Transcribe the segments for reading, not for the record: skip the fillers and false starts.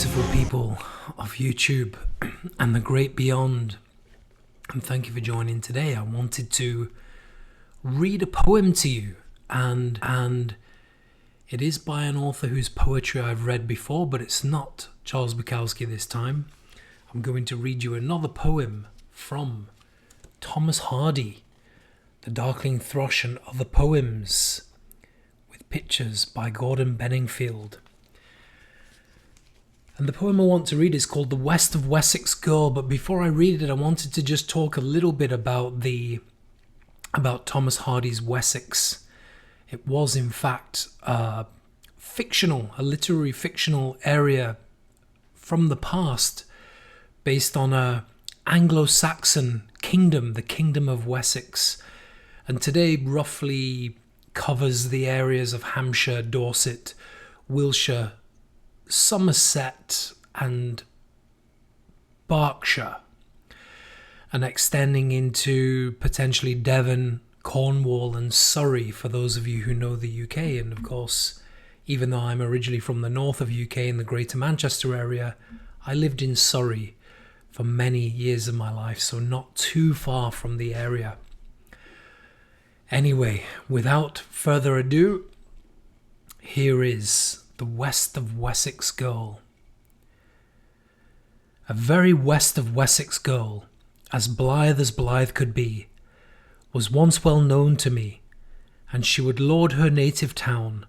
beautiful people of YouTube and the great beyond, and thank you for joining today. I wanted to read a poem to you, and it is by an author whose poetry I've read before, but it's not Charles Bukowski this time. I'm going to read you another poem from Thomas Hardy, The Darkling Thrush and Other Poems, with pictures by Gordon Benningfield. And the poem I want to read is called The West-of-Wessex Girl, but before I read it, I wanted to just talk a little bit about Thomas Hardy's Wessex. It was, in fact, a literary fictional area from the past, based on a Anglo-Saxon kingdom, the Kingdom of Wessex, and today roughly covers the areas of Hampshire, Dorset, Wiltshire, Somerset and Berkshire, and extending into potentially Devon, Cornwall and Surrey for those of you who know the UK. And of course, even though I'm originally from the north of UK in the Greater Manchester area, I lived in Surrey for many years of my life, so not too far from the area. Anyway, without further ado, here is The West-of-Wessex Girl. A very West-of-Wessex girl, as blithe could be, was once well known to me, and she would laud her native town,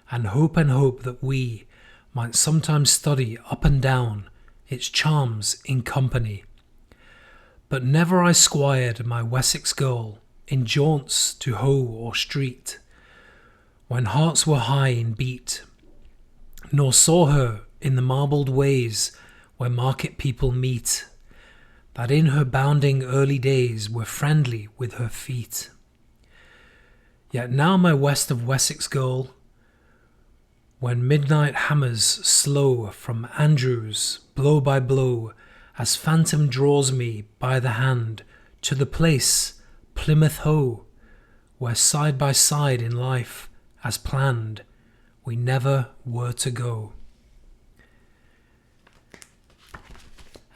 and hope that we might sometimes study up and down its charms in company. But never I squired my Wessex girl in jaunts to hoe or street, when hearts were high in beat, nor saw her in the marbled ways where market people meet, that in her bounding early days were friendly with her feet. Yet now my West-of-Wessex girl, when midnight hammers slow from Andrews, blow by blow, as phantom draws me by the hand to the place, Plymouth Hoe, where side by side in life, as planned, we never were to go.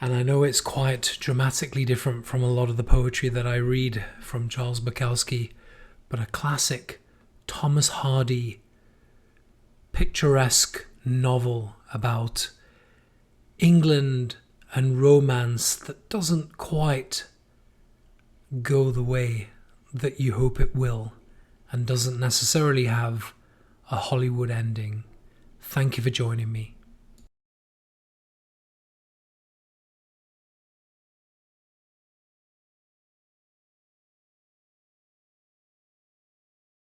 And I know it's quite dramatically different from a lot of the poetry that I read from Charles Bukowski, but a classic Thomas Hardy picturesque novel about England and romance that doesn't quite go the way that you hope it will, and doesn't necessarily have a Hollywood ending. Thank you for joining me.